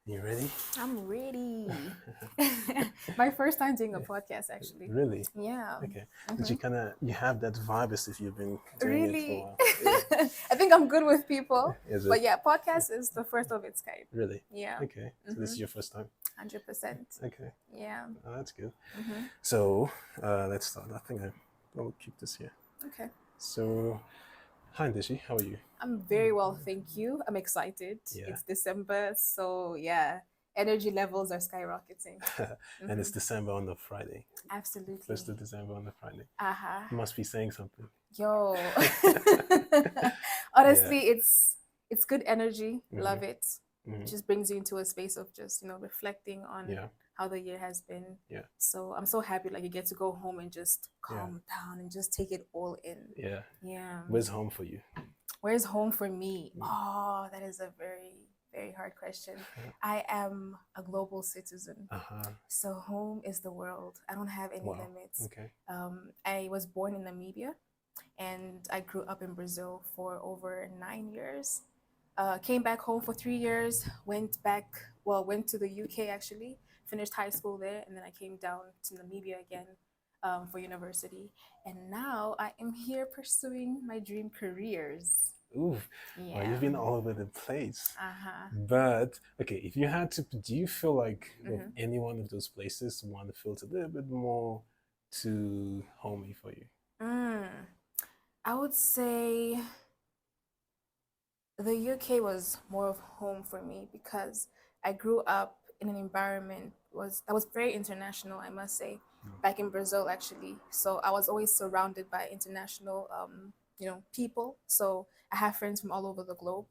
You ready? I'm ready. My first time doing a podcast, actually. Really? Yeah. Okay. Did hmm you you have that vibe as if you've been doing it for a Really? while? Yeah. I think I'm good with people. Is it? But yeah, podcast is the first of its kind. Really? Yeah. Okay. So this is your first time? 100%. Okay. Yeah. Oh, that's good. hmm So let's start. I'll keep this here. Okay. So, hi Ndeshi, how are you? I'm very well, thank you. I'm excited. Yeah. It's December, so yeah, energy levels are skyrocketing. And hmm it's December on the Friday. First of Absolutely. December on the Friday. Uh-huh. You must be saying something. Yo. Yeah. Honestly, it's good energy. Mm-hmm. Love it. Mm-hmm. Just brings you into a space of just, reflecting on Yeah. how the year has been. Yeah. So I'm so happy like you get to go home and just Yeah. calm down and just take it all in. Yeah. Yeah. Where's home for you? Where's home for me? Mm. Oh, that is a very, very hard question. I am a global citizen. Uh-huh. So home is the world. I don't have any Wow. limits. Okay. I was born in Namibia and I grew up in Brazil for over 9 years. Came back home for 3 years, went to the UK actually, finished high school there, and then I came down to Namibia again for university. And now I am here pursuing my dream careers. Ooh, well, you've Yeah. been all over the place. Uh huh. But okay, if you had to, do you feel like with hmm any one of those places, one feels a little bit more too homey for you? Mm, I would say the UK was more of home for me because I grew up in an environment was that was very international, I must say, Mm. back in Brazil actually. So I was always surrounded by international people. So I have friends from all over the globe.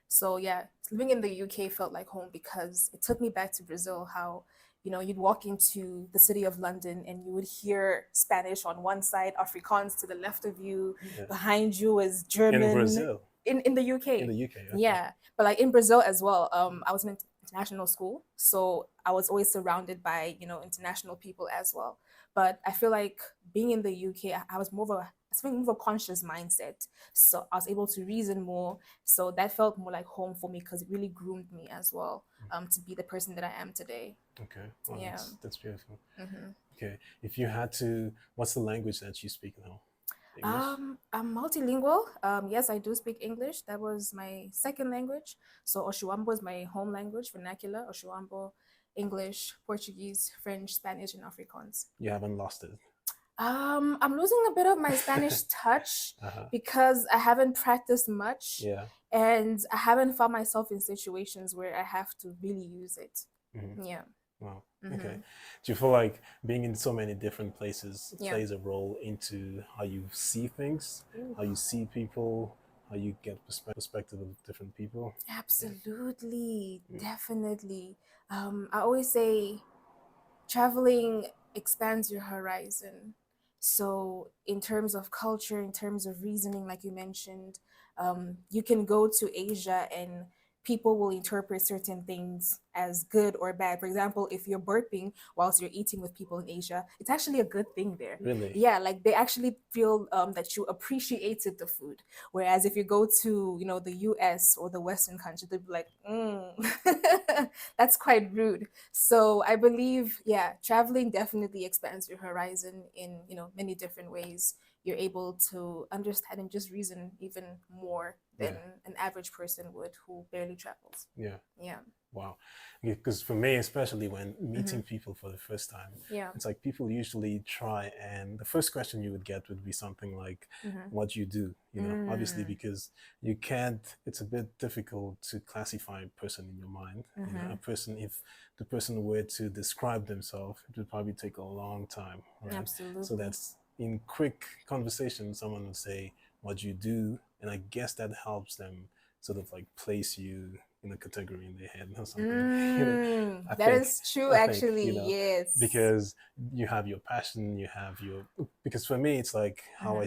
So yeah, living in the UK felt like home because it took me back to Brazil how you'd walk into the city of London and you would hear Spanish on one side, Afrikaans to the left of you, Yeah. behind you is In German, Brazil, in the in UK. the UK, okay. Yeah, but like in Brazil as well. I was in international school, so I was always surrounded by international people as well. But I feel like being in the UK, I was more of a something more of a conscious mindset. So I was able to reason more. So that felt more like home for me because it really groomed me as well to be the person that I am today. Okay, well, Yeah. that's beautiful. hmm Okay, if you had to, what's the language that you speak now? English? I'm multilingual. Yes, I do speak English. That was my second language. So Oshuambo is my home language, vernacular. Oshuambo, English, Portuguese, French, Spanish, and Afrikaans. You haven't lost it. I'm losing a bit of my Spanish touch Uh-huh. because I haven't practiced much, Yeah. and I haven't found myself in situations where I have to really use it. Mhm. Yeah. Wow. Okay. hmm Do you feel like being in so many different places Yeah. plays a role into how you see things, Ooh. how you see people, how you get perspective of different people? Absolutely, Mm. definitely. I always say traveling expands your horizon. So, in terms of culture, in terms of reasoning, like you mentioned, you can go to Asia and people will interpret certain things as good or bad. For example, if you're burping whilst you're eating with people in Asia, it's actually a good thing there. Really? Yeah, like they actually feel that you appreciated the food. Whereas if you go to, the US or the Western country, they'd be like, that's quite rude. So I believe, yeah, traveling definitely expands your horizon in, many different ways. You're able to understand and just reason even more than Yeah. an average person would who barely travels. Yeah. Yeah. Wow. Because for me, especially when hmm meeting people for the first time, Yeah. it's like people usually try, and the first question you would get would be something like, hmm what do you do? Obviously, Mm. because you can't, it's a bit difficult to classify a person in your mind. A person, if the person were to describe themselves, it would probably take a long time, right? So Absolutely. that's in quick conversation, someone would say, what do you do? And I guess that helps them sort of like place you in a category in their head or something. I That think, is true, I think, actually. Yes. because you have your passion, you have your, because for me, it's like hmm how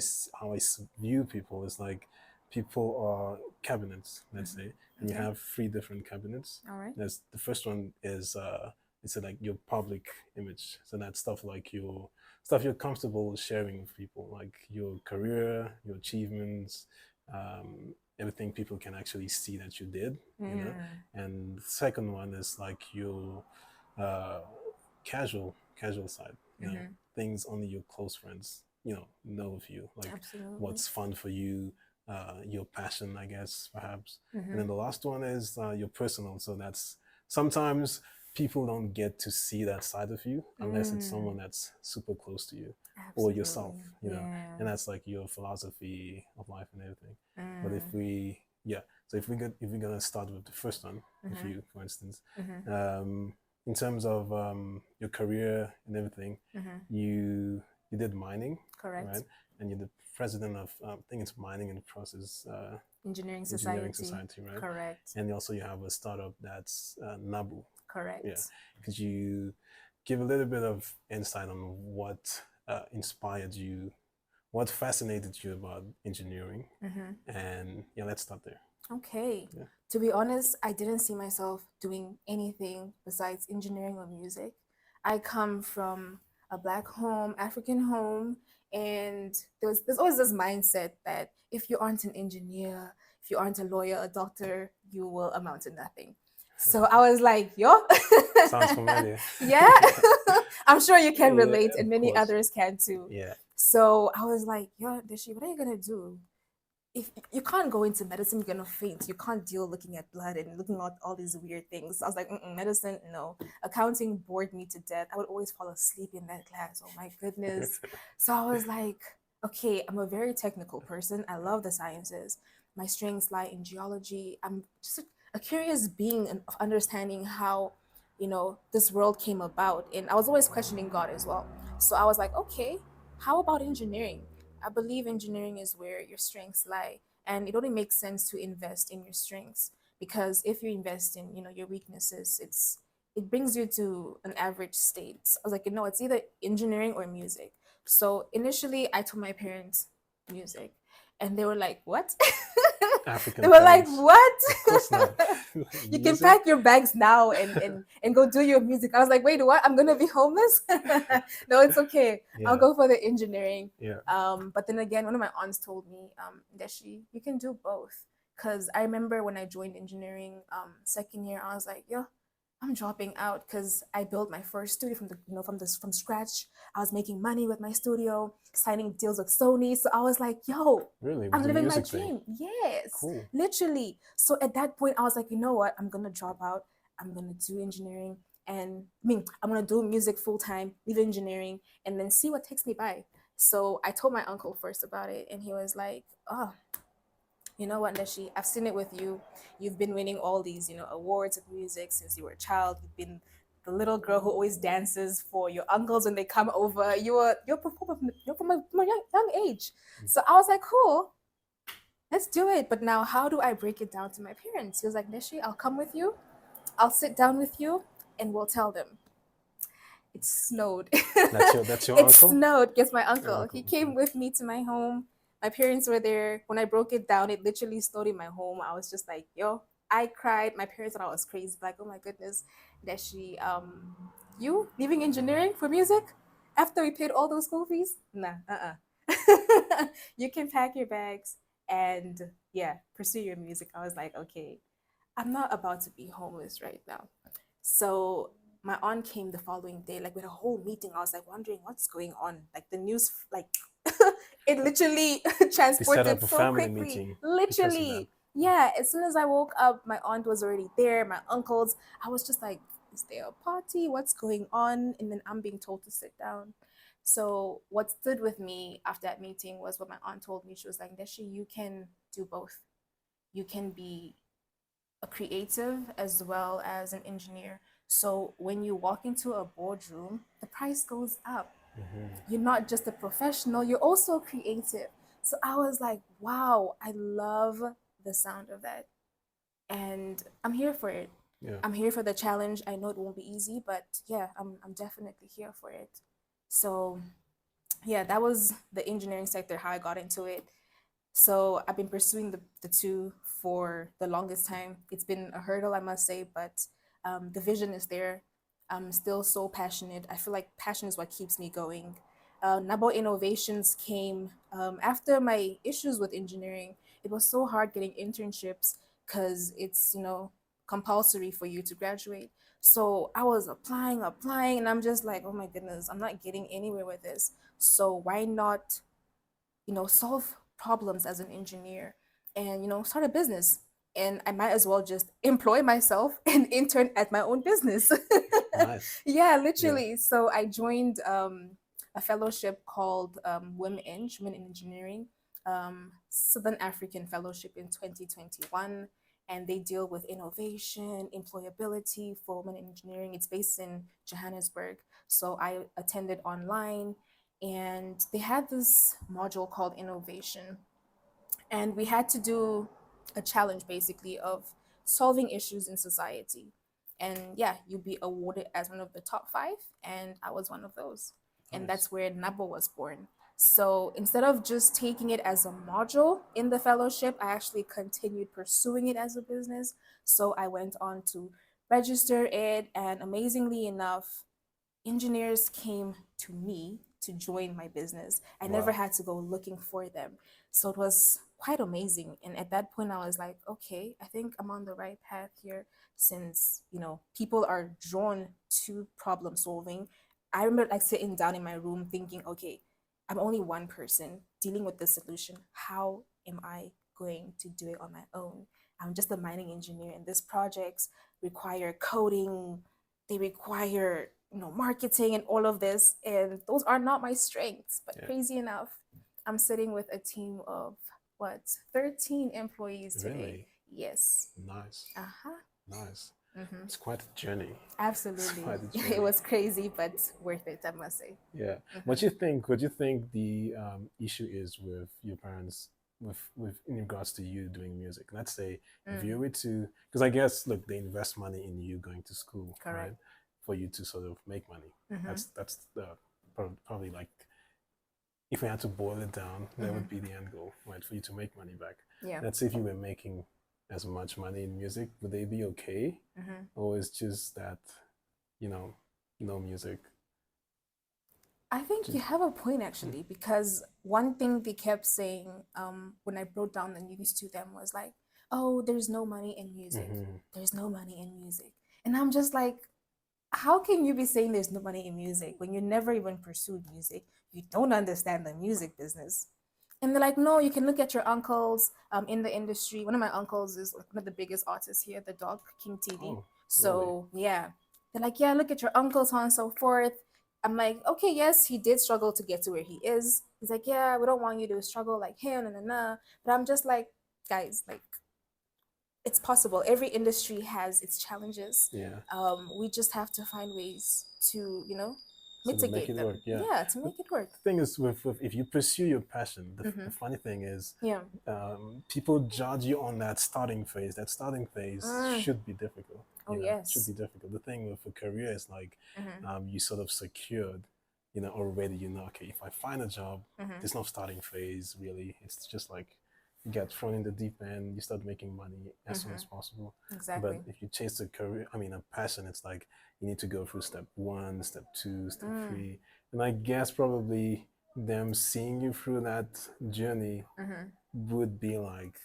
view people is like people are cabinets, let's hmm say, and you Okay. have three different cabinets. All right. There's the first one is, it's like your public image. So that's stuff like your stuff you're comfortable sharing with people, like your career, your achievements, everything people can actually see that you did, you know. And the second one is like your uh, casual side, you know, things only your close friends, know of you, like Absolutely. what's fun for you, your passion, I guess, perhaps. And then the last one is your personal. So that's sometimes people don't get to see that side of you unless it's someone that's super close to you or yourself, Absolutely. you know. Yeah. And that's like your philosophy of life and everything. But if we, yeah, so if we're gonna start with the first one, with you, for instance, in terms of your career and everything, you did mining, Correct. right? And you're the president of I think it's Mining and Process Engineering Engineering Society. Society, right? Correct. And also you have a startup that's NABO. Correct. Yeah. Could you give a little bit of insight on what inspired you, what fascinated you about engineering? And yeah, let's start there. Okay. Yeah. To be honest, I didn't see myself doing anything besides engineering or music. I come from a Black home, African home, and there's always this mindset that if you aren't an engineer, if you aren't a lawyer, a doctor, you will amount to nothing. So I was like, yo. Sounds familiar. Yeah. I'm sure you can Yeah, relate, and of many course. others can too. Yeah. So I was like, yo, Ndeshi, what are you gonna do? If you can't go into medicine, you're gonna faint. You can't deal looking at blood and looking at all these weird things. I was like, medicine, no. Accounting bored me to death. I would always fall asleep in that class. Oh my goodness. So I was like, okay, I'm a very technical person. I love the sciences. My strengths lie in geology. I'm just a curious being of understanding how, this world came about. And I was always questioning God as well. So I was like, okay, how about engineering? I believe engineering is where your strengths lie, and it only makes sense to invest in your strengths, because if you invest in your weaknesses, it brings you to an average state. I was like, it's either engineering or music. So initially, I told my parents music, and they were like, "What?" African They were like, parents. "What?" Of course not. You can Music? pack your bags now and go do your music. I was like, wait, what? I'm gonna be homeless? No, it's okay. I'll Yeah. go for the engineering. Yeah. But then again, one of my aunts told me, Ndeshi, you can do both. Cause I remember when I joined engineering, second year, I was like, yo, I'm dropping out because I built my first studio from scratch. I was making money with my studio, signing deals with Sony. So I was like, yo, Really? I'm With the living my music thing? dream. Yes, Cool. literally. So at that point, I was like, you know what? I'm gonna drop out. I'm gonna do engineering, and I'm gonna do music full time, leave engineering, and then see what takes me by. So I told my uncle first about it, and he was like, oh, you know what, Ndeshi, I've seen it with you. You've been winning all these, awards of music since you were a child. You've been the little girl who always dances for your uncles when they come over. You're from a young age. So I was like, cool, let's do it. But now, how do I break it down to my parents? He was like, Ndeshi, I'll come with you. I'll sit down with you, and we'll tell them. It snowed. That's your It uncle? snowed. Guess my Your uncle. uncle. He came Okay. with me to my home. My parents were there. When I broke it down, it literally snowed in my home. I was just like, yo, I cried. My parents thought I was crazy. Like, oh my goodness, that you leaving engineering for music after we paid all those school fees? Nah, You can pack your bags and yeah, pursue your music. I was like, okay, I'm not about to be homeless right now. So my aunt came the following day, like with a whole meeting. I was like wondering what's going on. Like the news, like it literally They set transported up a so family quickly. meeting because of that. Literally. Yeah. As soon as I woke up, my aunt was already there, my uncles. I was just like, is there a party? What's going on? And then I'm being told to sit down. So what stood with me after that meeting was what my aunt told me. She was like, Ndeshi, you can do both. You can be a creative as well as an engineer. So when you walk into a boardroom, the price goes up. You're not just a professional, you're also creative. So I was like, wow, I love the sound of that. And I'm here for it. Yeah. I'm here for the challenge. I know it won't be easy, but yeah, I'm definitely here for it. So yeah, that was the engineering sector, how I got into it. So I've been pursuing the two for the longest time. It's been a hurdle, I must say, but the vision is there. I'm still so passionate. I feel like passion is what keeps me going. NABO Innovations came after my issues with engineering. It was so hard getting internships because it's, compulsory for you to graduate. So I was applying, and I'm just like, oh my goodness, I'm not getting anywhere with this. So why not, solve problems as an engineer and, start a business? And I might as well just employ myself and intern at my own business. Nice. Yeah, Yeah. literally. So I joined a fellowship called Women in Engineering, Southern African Fellowship in 2021. And they deal with innovation, employability for women in engineering. It's based in Johannesburg. So I attended online, and they had this module called innovation, and we had to do a challenge basically of solving issues in society. And yeah, you'd be awarded as one of the top five, and I was one of those. And Nice. that's where NABO was born. So instead of just taking it as a module in the fellowship, I actually continued pursuing it as a business. So I went on to register it, and amazingly enough, engineers came to me to join my business. I never Wow. had to go looking for them. So it was quite amazing. And at that point, I was like, okay, I think I'm on the right path here, since, people are drawn to problem solving. I remember like sitting down in my room thinking, okay, I'm only one person dealing with the solution. How am I going to do it on my own? I'm just a mining engineer, and these projects require coding, they require, marketing and all of this, and those are not my strengths. But Yeah. crazy enough, I'm sitting with a team of what, 13 employees today. Really Yes. nice. Uh-huh. Nice. Mm-hmm. It's quite a journey. It's Absolutely. quite a It journey. was crazy, but worth it, I must say. Yeah. Mm-hmm. What you think the issue is with your parents with in regards to you doing music? Let's say if Mm, you were to, because I guess look, they invest money in you going to school, right? correct. For you to sort of make money. Mm-hmm. That's probably like, if we had to boil it down, that Mm-hmm. would be the end goal, right? For you to make money back. Yeah. Let's say if you were making as much money in music, would they be okay? Mm-hmm. Or is just that, you know, no music? I think you have a point actually, because one thing they kept saying when I broke down the news to them was like, oh, there's no money in music. Mm-hmm. There's no money in music. And I'm just like, how can you be saying there's no money in music when you never even pursued music? You don't understand the music business. And they're like, no, you can look at your uncles in the industry. One of my uncles is one of the biggest artists here, the dog, King TD. Oh, really? So yeah, they're like, yeah, look at your uncles, so on and so forth. I'm like, okay, yes, he did struggle to get to where he is. He's like, yeah, we don't want you to struggle like him, But I'm just like, guys, like, it's possible. Every industry has its challenges. Yeah. We just have to find ways to, Sort of make mitigate it work. them. Yeah. Yeah, to The make it work. thing is, with if you pursue your passion, Mm-hmm. the funny thing is, Yeah. people judge you on that starting phase. That starting phase Mm. should be difficult. Oh, Should be yes. difficult. The thing with a career is like, Mm-hmm. you sort of secured, already. Okay, if I find a job, Mm-hmm. there's no starting phase really. It's just like you get thrown in the deep end. You start making money as soon Mm-hmm. as possible. But Exactly. if you chase a career, I mean, a passion, it's like you need to go through step one, step two, step Mm. three, and I guess probably them seeing you through that journey Mm-hmm. would be like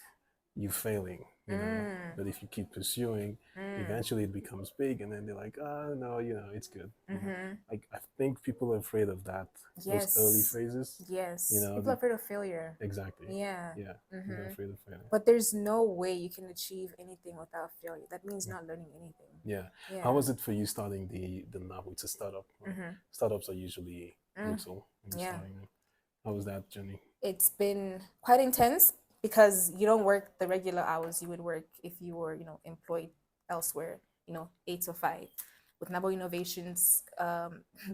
you failing. Mm. But if you keep pursuing, Mm. eventually it becomes big, and then they're like, oh no, it's good. Mm-hmm. Like I think people are afraid of that, those early Yes. phases. Yes. You know, People are the, afraid of failure. exactly. Yeah. Yeah, they're Mm-hmm. afraid of failure. But there's no way you can achieve anything without failure. That means not learning anything. Yeah. How Yeah. was it for you starting the NABO? It's a startup. Right? Mm-hmm. Startups are usually Mm. brutal when you're Yeah. starting them. How was that journey? It's been quite intense because you don't work the regular hours you would work if you were, employed elsewhere, 8 to 5. With NABO Innovations,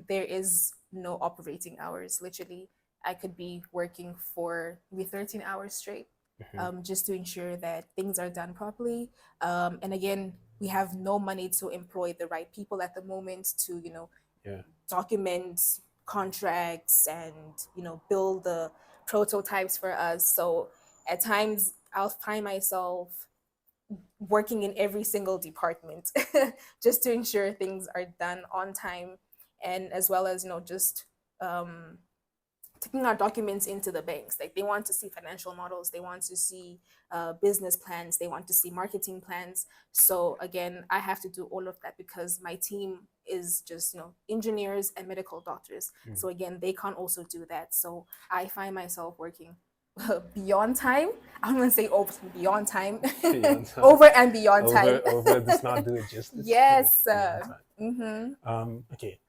there is no operating hours. Literally, I could be working for maybe 13 hours straight, Mm-hmm. just to ensure that things are done properly. And again, we have no money to employ the right people at the moment to, Yeah. document contracts and, build the prototypes for us. So at times I'll find myself working in every single department just to ensure things are done on time, and as well as, just um, taking our documents into the banks. Like they want to see financial models, they want to see business plans, they want to see marketing plans. So again, I have to do all of that because my team is just, you know, engineers and medical doctors. So again, they can't also do that. So I find myself working beyond time. I'm gonna say over beyond time, Beyond time. over and beyond time. Over does not do it justice. Yes. Beyond time. Okay.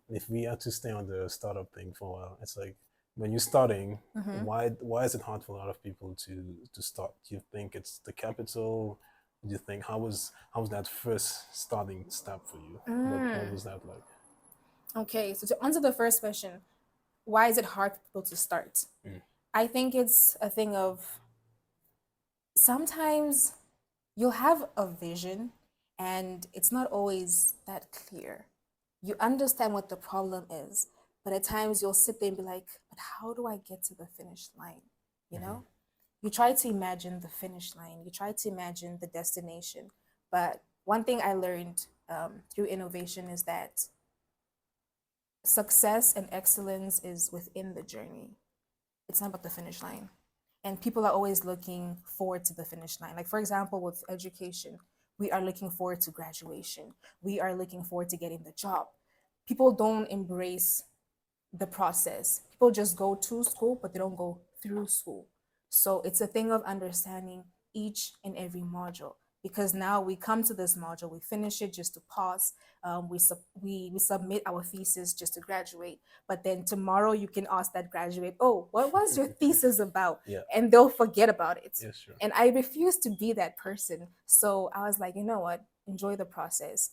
If we are to stay on the startup thing for a while, it's like when you're starting, why is it hard for a lot of people to start? Do you think it's the capital? Do you think how was that first starting step for you? What was that like? Okay, so to answer the first question, why is it hard for people to start? I think it's a thing of sometimes you'll have a vision and it's not always that clear. You understand what the problem is, but at times you'll sit there and be like, but how do I get to the finish line? You know? You try to imagine the finish line, you try to imagine the destination. But one thing I learned through innovation is that success and excellence is within the journey. It's not about the finish line. And people are always looking forward to the finish line. Like, for example, with education, we are looking forward to graduation. We are looking forward to getting the job. People don't embrace the process. People just go to school, but they don't go through school. So it's a thing of understanding each and every module, because now we come to this module, we finish it just to pass, we submit our thesis just to graduate. But then tomorrow you can ask that graduate, oh, what was your thesis about? Yeah. And they'll forget about it. Yes, sure. And I refuse to be that person. So I was like, you know what? Enjoy the process.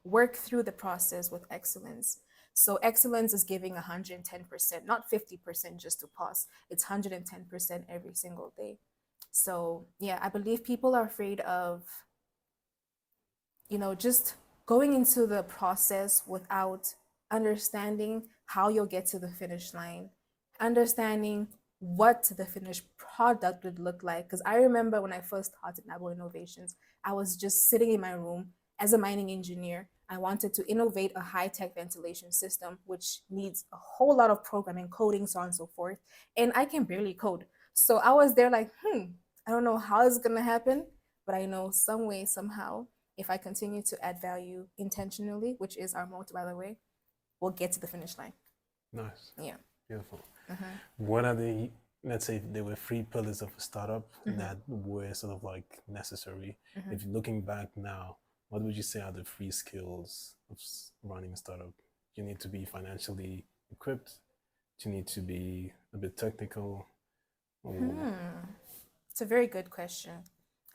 Work through the process with excellence. So excellence is giving 110%, not 50% just to pass. It's 110% every single day. So yeah, I believe people are afraid of, you know, just going into the process without understanding how you'll get to the finish line, understanding what the finished product would look like. Because I remember when I first started NABO Innovations, I was just sitting in my room as a mining engineer. I wanted to innovate a high-tech ventilation system, which needs a whole lot of programming, coding, so on and so forth. And I can barely code. So I was there like, I don't know how it's going to happen, but I know some way, somehow, if I continue to add value intentionally, which is our motto, by the way, we'll get to the finish line. Nice. Yeah. Beautiful. What are the, let's say there were 3 pillars of a startup that were sort of like necessary. If you're looking back now, what would you say are the 3 skills of running a startup? You need to be financially equipped. You need to be a bit technical. It's a very good question.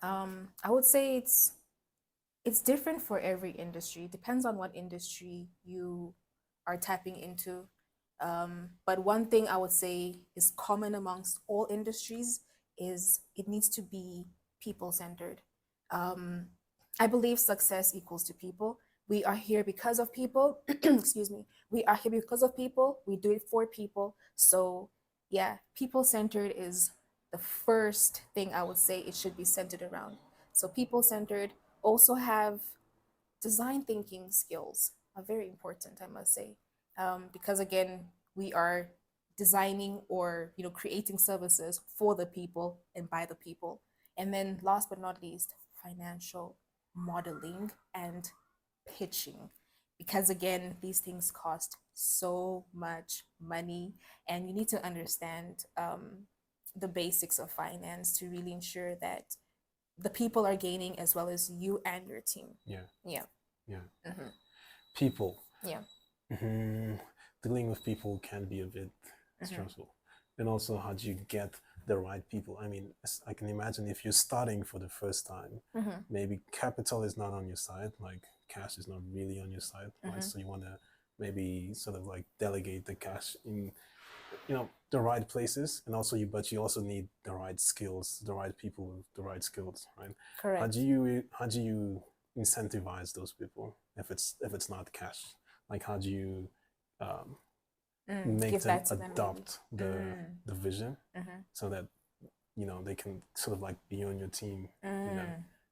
I would say it's different for every industry. It depends on what industry you are tapping into. But one thing I would say is common amongst all industries is it needs to be people-centered. I believe success equals to people. We are here because of people. Excuse me. We are here because of people. We do it for people. So yeah, people-centered is the first thing I would say it should be centered around. So people-centered, also have design thinking skills are very important, I must say, because again, we are designing or, you know, creating services for the people and by the people. And then last but not least, financial modeling and pitching, because again, these things cost so much money, and you need to understand the basics of finance to really ensure that the people are gaining as well as you and your team. Yeah. Yeah. Yeah. People. Yeah. Dealing with people can be a bit stressful. And also, how do you get the right people? I mean, I can imagine if you're starting for the first time, maybe capital is not on your side, like cash is not really on your side, right? So you want to maybe sort of like delegate the cash in, you know, the right places, and also but you also need the right skills, the right people with the right skills, right? Correct. How do you incentivize those people if it's not cash? Like, how do you make them adopt the vision so that, you know, they can sort of like be on your team, you know,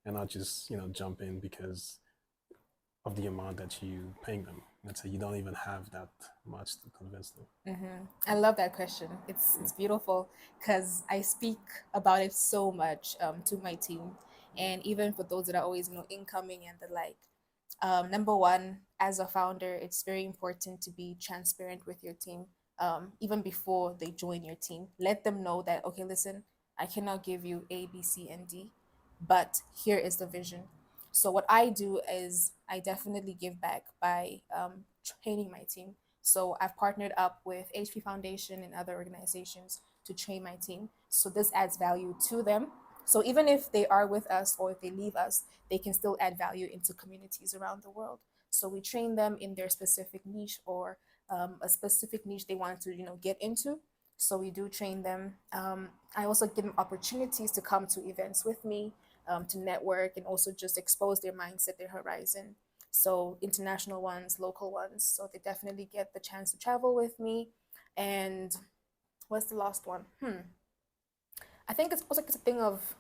and not just, you know, jump in because of the amount that you paying them. Let's say you don't even have that much to convince them. I love that question. It's beautiful because I speak about it so much to my team, and even for those that are always incoming and the like. Number one, as a founder, it's very important to be transparent with your team. Even before they join your team, let them know that okay, listen, I cannot give you A, B, C, and D, but here is the vision. So what I do is I definitely give back by training my team. So I've partnered up with HP Foundation and other organizations to train my team. So this adds value to them. So even if they are with us or if they leave us, they can still add value into communities around the world. So we train them in their specific niche or a specific niche they want to get into. So we do train them. I also give them opportunities to come to events with me, to network and also just expose their mindset, their horizon. So international ones, local ones. So they definitely get the chance to travel with me. And what's the last one? I think it's also a thing of,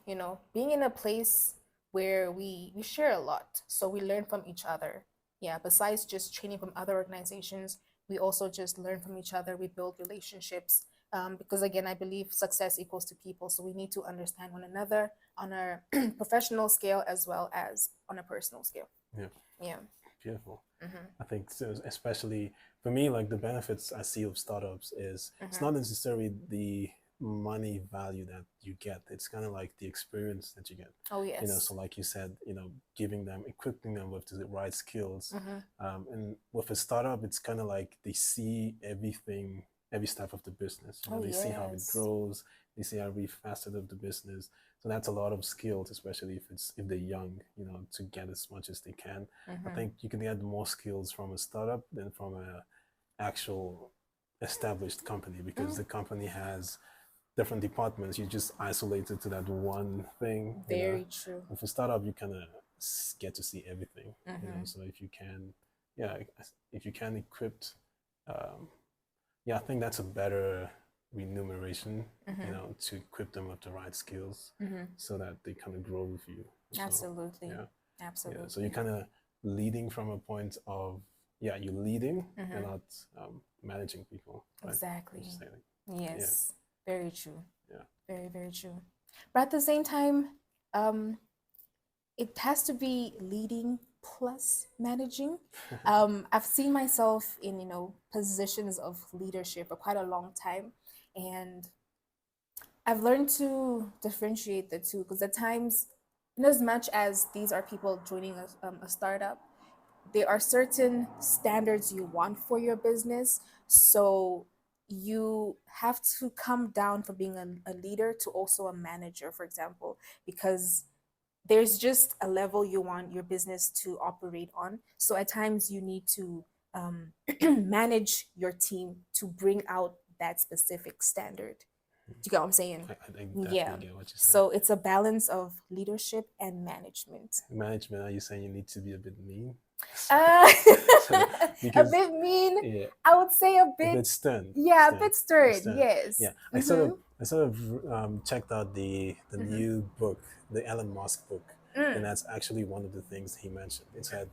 being in a place where we share a lot. So we learn from each other. Yeah, besides just training from other organizations, we also just learn from each other. We build relationships. Because again, I believe success equals to people. So we need to understand one another on a professional scale as well as on a personal scale. Yeah. Yeah. Beautiful. I think so, especially for me, like the benefits I see of startups is it's not necessarily the money value that you get. It's kind of like the experience that you get. Oh yes. So like you said, giving them, equipping them with the right skills. And with a startup, it's kind of like they see everything, every step of the business. They see how it grows, they see every facet of the business. So that's a lot of skills, especially if they're young, to get as much as they can. I think you can get more skills from a startup than from a actual established company, because the company has different departments. You just isolated to that one thing. Very true. With a startup, you kind of get to see everything. So if you can equip, I think that's a better remuneration, to equip them with the right skills, so that they kind of grow with you. Absolutely. So, Absolutely. So you're kind of leading from a point of, you're leading and not managing people. Right? Exactly. Yes. Yeah. Very true. Yeah. Very, very true. But at the same time, it has to be leading plus managing. I've seen myself in, positions of leadership for quite a long time. And I've learned to differentiate the two, because at times, in as much as these are people joining a startup, there are certain standards you want for your business. So you have to come down from being a leader to also a manager, for example, because there's just a level you want your business to operate on. So at times you need to manage your team to bring out that specific standard. Do you get what I'm saying? I definitely get what you're saying. So it's a balance of leadership and management. Management, are you saying you need to be a bit mean? A Because, bit mean. yeah, I would say a bit stern. Yeah, a bit stern. Yes. Yeah, I sort of checked out the new book, the Elon Musk book, and that's actually one of the things he mentioned. It said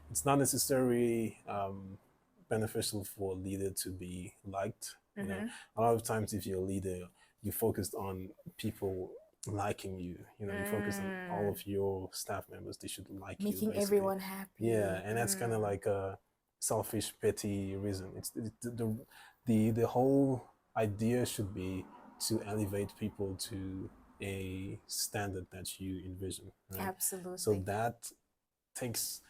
it's not necessarily beneficial for a leader to be liked. A lot of times, if you're a leader, you focused on people liking you. You focus on all of your staff members. They should like you. Making everyone happy. Yeah, and that's kind of like a selfish, petty reason. It's the whole idea should be to elevate people to a standard that you envision. Right? Absolutely. So that takes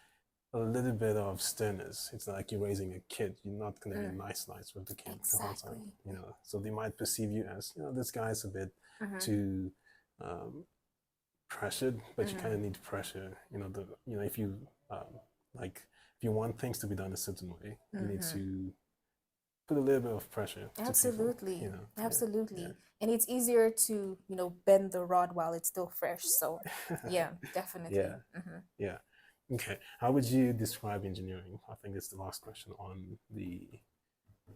a little bit of sternness. It's like you're raising a kid. You're not going to be nice with the kid the whole time. So they might perceive you as, this guy's a bit too pressured, but you kind of need pressure. If you if you want things to be done a certain way, you need to put a little bit of pressure. Absolutely. To people, Absolutely. Yeah. And it's easier to, bend the rod while it's still fresh. So yeah, definitely. Yeah. Okay. How would you describe engineering? I think it's the last question on the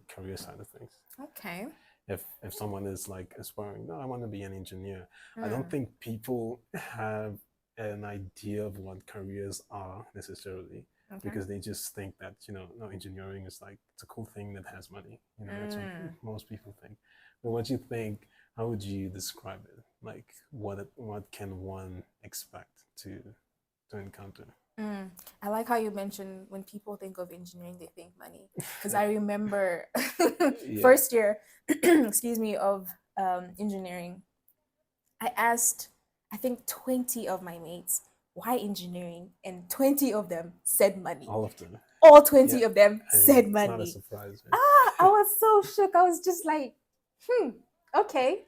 career side of things. Okay. If someone is like aspiring, no, I want to be an engineer. I don't think people have an idea of what careers are necessarily. Okay. because they just think that, no, engineering is like, it's a cool thing that has money. That's what most people think. But what you think, how would you describe it? Like, what can one expect to encounter? I like how you mentioned when people think of engineering, they think money. Because I remember Yeah. first year, excuse me, of engineering, I asked, I think 20 of my mates, why engineering? And 20 of them said money. All of them. All Yeah. 20 of them I mean, said it's not a money. surprise, right? Ah, I was so shook. I was just like, okay.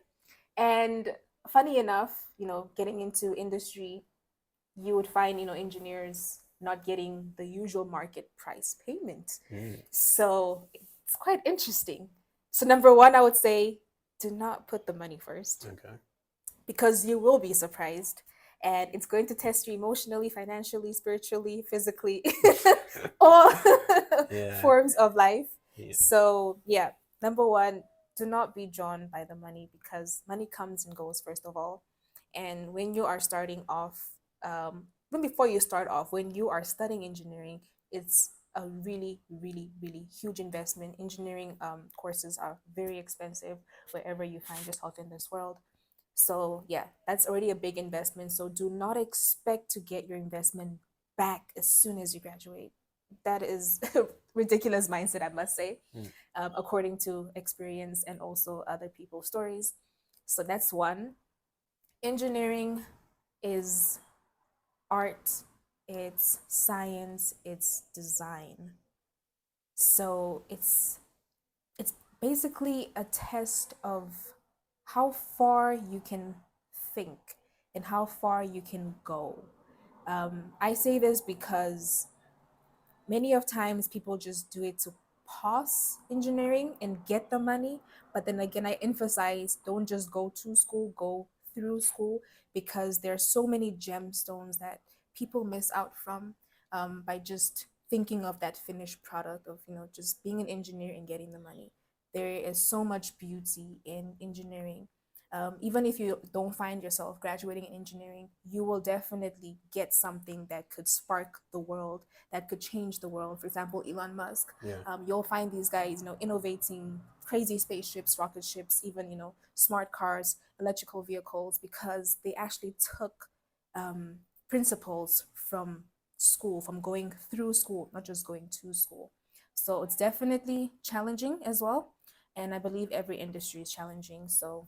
And funny enough, getting into industry, you would find, engineers not getting the usual market price payment. Mm, So it's quite interesting. So, number one, I would say do not put the money first okay. because you will be surprised and it's going to test you emotionally, financially, spiritually, physically, all Yeah. forms of life. Yeah. So, yeah, number one, do not be drawn by the money because money comes and goes, first of all. And when you are starting off, even before you start off, when you are studying engineering, it's a really, really, really huge investment. Engineering courses are very expensive wherever you find yourself in this world. So, yeah, that's already a big investment. So, do not expect to get your investment back as soon as you graduate. That is a ridiculous mindset, I must say, Mm, according to experience and also other people's stories. So, that's one. Engineering is art, it's science, it's design. So, it's basically a test of how far you can think and how far you can go. I say this because many of times people just do it to pass engineering and get the money, but then again I emphasize don't just go to school, go through school, because there are so many gemstones that people miss out from by just thinking of that finished product of just being an engineer and getting the money. There is so much beauty in engineering. Even if you don't find yourself graduating in engineering, you will definitely get something that could spark the world, that could change the world. For example, Elon Musk. yeah. You'll find these guys, innovating crazy spaceships, rocket ships, even smart cars, electrical vehicles, because they actually took um, principles from school, from going through school, not just going to school. So it's definitely challenging as well, and I believe every industry is challenging. So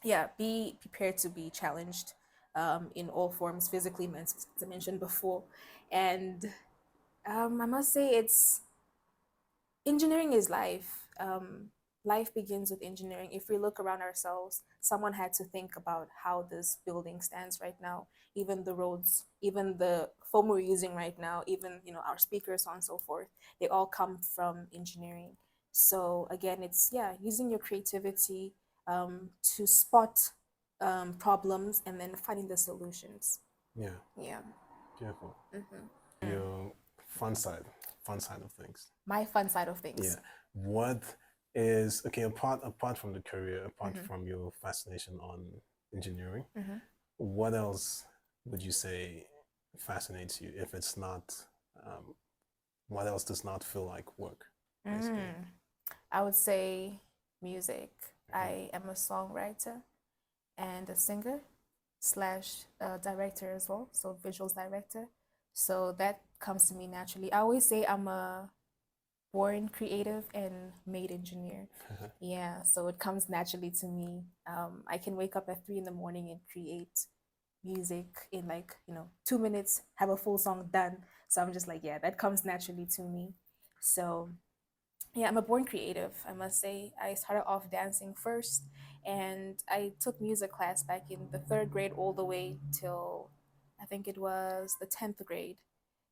yeah, be prepared to be challenged in all forms, physically, mentally, as I mentioned before. And I must say, it's engineering is life. Life begins with engineering. If we look around ourselves, someone had to think about how this building stands right now, even the roads, even the phone we're using right now, even our speakers, so on and so forth. They all come from engineering. So again, it's using your creativity to spot problems and then finding the solutions. Yeah. Yeah. Beautiful. Hmm. Your fun side of things. My fun side of Yeah. things. What is okay apart from the career, apart Hmm. from your fascination on engineering, Hmm. what else would you say fascinates you? If it's not, um, what else does not feel like work, basically? I would say music. Hmm. I am a songwriter and a singer slash director as well, so visuals director. So that comes to me naturally. I always say I'm a born creative and made engineer. Yeah, so it comes naturally to me. I can wake up at 3 in the morning and create music in like 2 minutes, have a full song done. So I'm just like, yeah, that comes naturally to me. So yeah, I'm a born creative, I must say. I started off dancing first, and I took music class back in the third grade all the way till I think it was the 10th grade.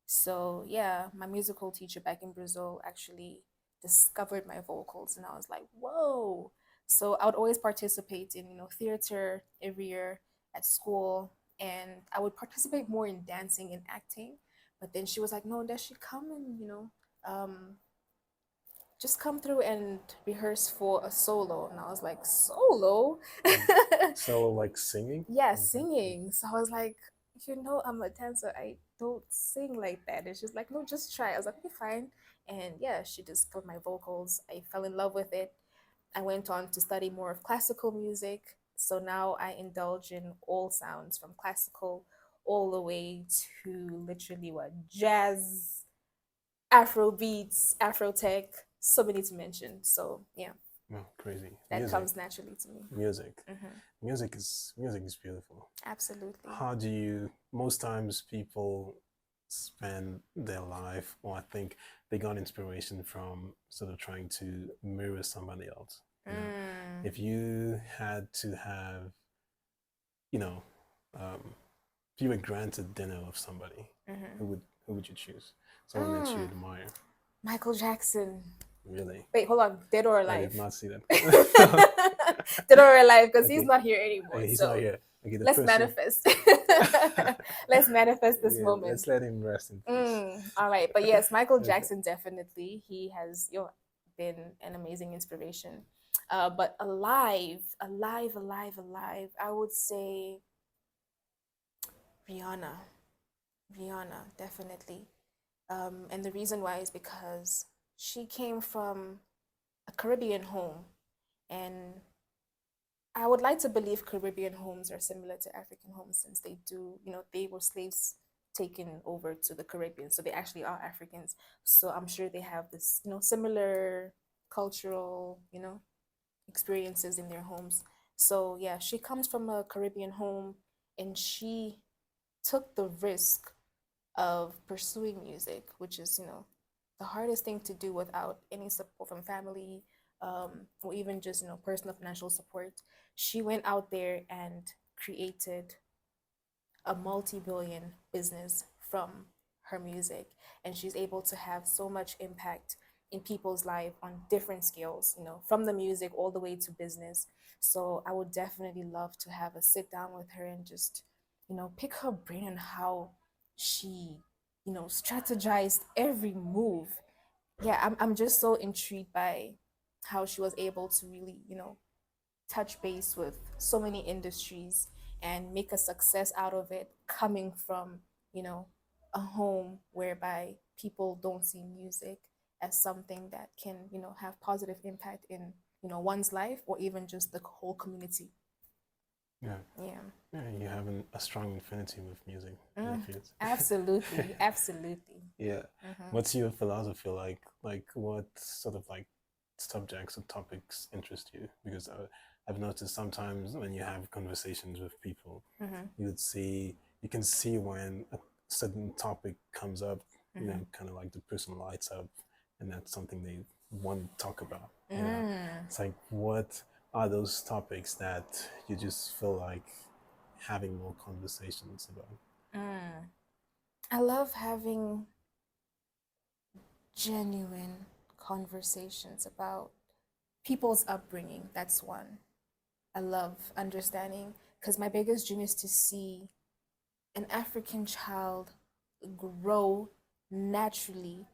So, yeah, my musical teacher back in Brazil actually discovered my vocals, and I was like, whoa. So, I would always participate in, theater every year at school, and I would participate more in dancing and acting. But then she was like, no, Ndeshi, come and, just come through and rehearse for a solo. And I was like, solo? So like singing? Yeah, Okay. singing. So I was like, you know, I'm a dancer. I don't sing like that. And she's like, no, just try. I was like, okay, fine. And yeah, she discovered my vocals. I fell in love with it. I went on to study more of classical music. So now I indulge in all sounds from classical all the way to literally what jazz, Afro beats, Afro tech, so many to mention. So yeah, Oh, crazy. that comes naturally to me. Music. Hmm. Music is beautiful. Absolutely. How do you, most times people spend their life, or I think they got inspiration from sort of trying to mirror somebody else. You know, if you had to have, you know, if you were granted dinner with somebody, who would you choose? Someone that you admire. Michael Jackson. Really? Wait, hold on. Dead or I alive? did not see that. Dead or alive? Because he's Okay. not here anymore. Okay, he's not So here. Okay, the let's person. manifest. Let's manifest this Yeah, moment. let's let him rest in peace. All right, but yes, Michael Okay. Jackson definitely. He has, you know, been an amazing inspiration. But alive, alive, alive, alive. I would say Rihanna. Rihanna, definitely. And the reason why is because she came from a Caribbean home, and I would like to believe Caribbean homes are similar to African homes since they do, you know, they were slaves taken over to the Caribbean. So they actually are Africans. So I'm sure they have this, you know, similar cultural, you know, experiences in their homes. So yeah, she comes from a Caribbean home, and she took the risk of pursuing music, which is, you know, the hardest thing to do without any support from family, or even just, you know, personal financial support. She went out there and created a multi-billion business from her music, and she's able to have so much impact in people's life on different scales, you know, from the music all the way to business. So I would definitely love to have a sit down with her and just, you know, pick her brain on how she, you know, strategized every move. Yeah, I'm just so intrigued by how she was able to really, you know, touch base with so many industries and make a success out of it, coming from, you know, a home whereby people don't see music as something that can, you know, have positive impact in, you know, one's life or even just the whole community. Yeah. Yeah. Yeah, you have a strong affinity with music. Absolutely. Absolutely. Yeah. What's your philosophy like? Like, what sort of like subjects or topics interest you? Because I've noticed sometimes when you have conversations with people, you can see when a certain topic comes up, you know, kind of like the person lights up, and that's something they want to talk about. You know, it's like, what are those topics that you just feel like having more conversations about? I love having genuine conversations about people's upbringing. That's one. I love understanding because my biggest dream is to see an African child grow naturally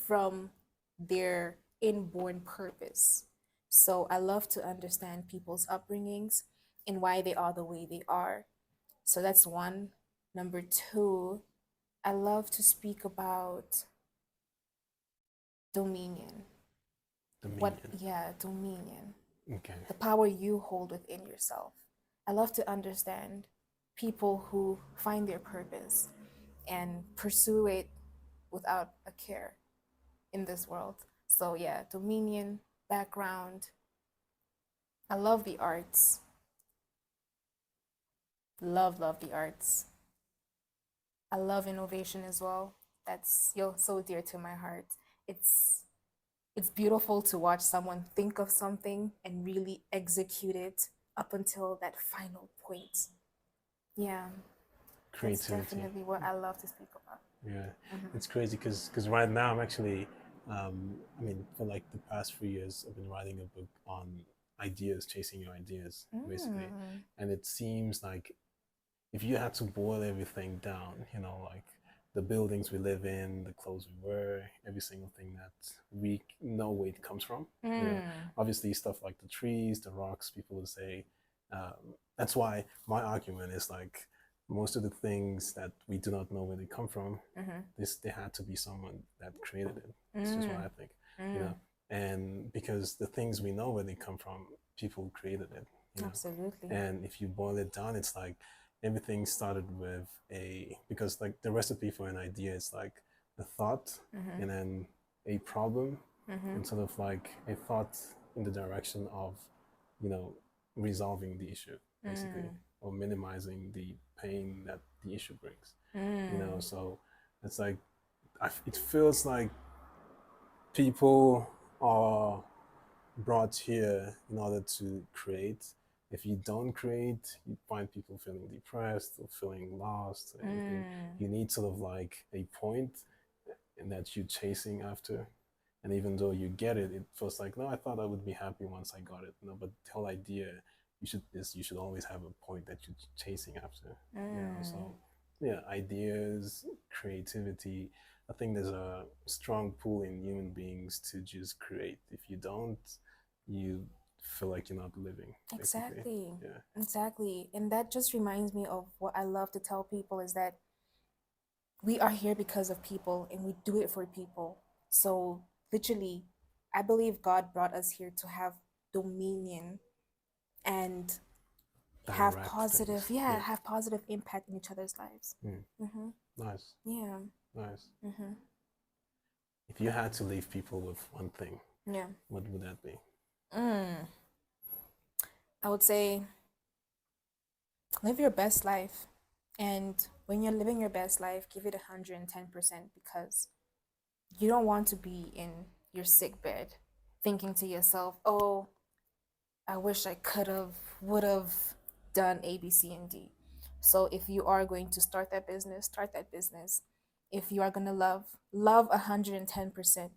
from their inborn purpose. So I love to understand people's upbringings and why they are the way they are. So that's one. Number two, I love to speak about dominion. What, Dominion. yeah, dominion. Okay. The power you hold within yourself. I love to understand people who find their purpose and pursue it without a care in this world. So, yeah, dominion, background. I love the arts. Love the arts. I love innovation as well. That's, yo, so dear to my heart. It's it's beautiful to watch someone think of something and really execute it up until that final point. Yeah, that's Creativity. definitely what I love to speak about. Yeah, it's crazy because right now I'm actually, I mean, for like the past 3 years, I've been writing a book on ideas, chasing your ideas, basically, and it seems like if you had to boil everything down, you know, like the buildings we live in, the clothes we wear, every single thing that we know where it comes from. You know, obviously stuff like the trees, the rocks, people will say. That's why my argument is like most of the things that we do not know where they come from, there had to be someone that created it. It's just what I think, you know. And because the things we know where they come from, people created it, you know. Absolutely. And if you boil it down, it's like everything started with because like the recipe for an idea is like a thought and then a problem and sort of like a thought in the direction of, you know, resolving the issue basically, or minimizing the pain that the issue brings, you know. So it's like it feels like people are brought here in order to create. If you don't create, you find people feeling depressed or feeling lost or anything. You need sort of like a point and that you're chasing after. And even though you get it, it feels like, no, I thought I would be happy once I got it. No, but the whole idea you should always have a point that you're chasing after. You know, so yeah, ideas, creativity. I think there's a strong pull in human beings to just create. If you don't, you feel like you're not living. Basically. Exactly. Yeah. Exactly. And that just reminds me of what I love to tell people is that we are here because of people and we do it for people. So literally, I believe God brought us here to have dominion and have Direct positive, things. have positive impact in each other's lives. Nice. Yeah. Nice. If you had to leave people with one thing, what would that be? I would say live your best life. And when you're living your best life, give it 110% because you don't want to be in your sick bed thinking to yourself, oh, I wish I could have, would have done A, B, C, and D. So if you are going to start that business, start that business. If you are going to love 110%,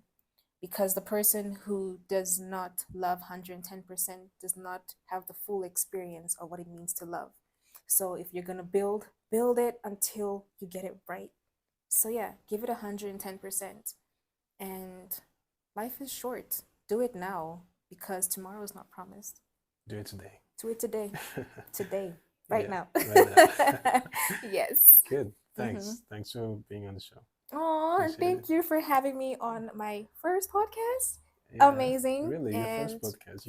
because the person who does not love 110% does not have the full experience of what it means to love. So if you're going to build it until you get it right. So yeah, give it 110%. And life is short. Do it now because tomorrow is not promised. Do it today. Do it today. Today. Right now. Right now. Yes. Good. Thanks. Thanks for being on the show. Oh, and thank you for having me on my first podcast. Yeah, Amazing. Really, your And first podcast.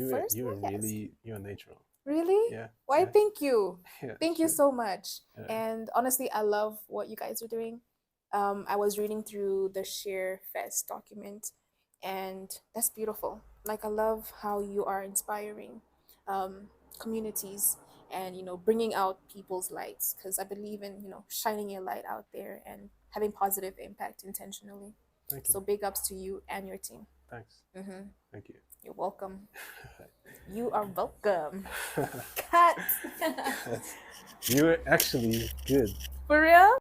You're natural. Really? Yeah. Why, thank you. Yeah, Thank you so much. Yeah. And honestly, I love what you guys are doing. I was reading through the Share Fest document, and that's beautiful. Like, I love how you are inspiring communities and, you know, bringing out people's lights because I believe in, you know, shining your light out there and having positive impact intentionally. Thank you. So big ups to you and your team. Thanks. Thank you. You're welcome. You are welcome. Cut. You were actually good. For real?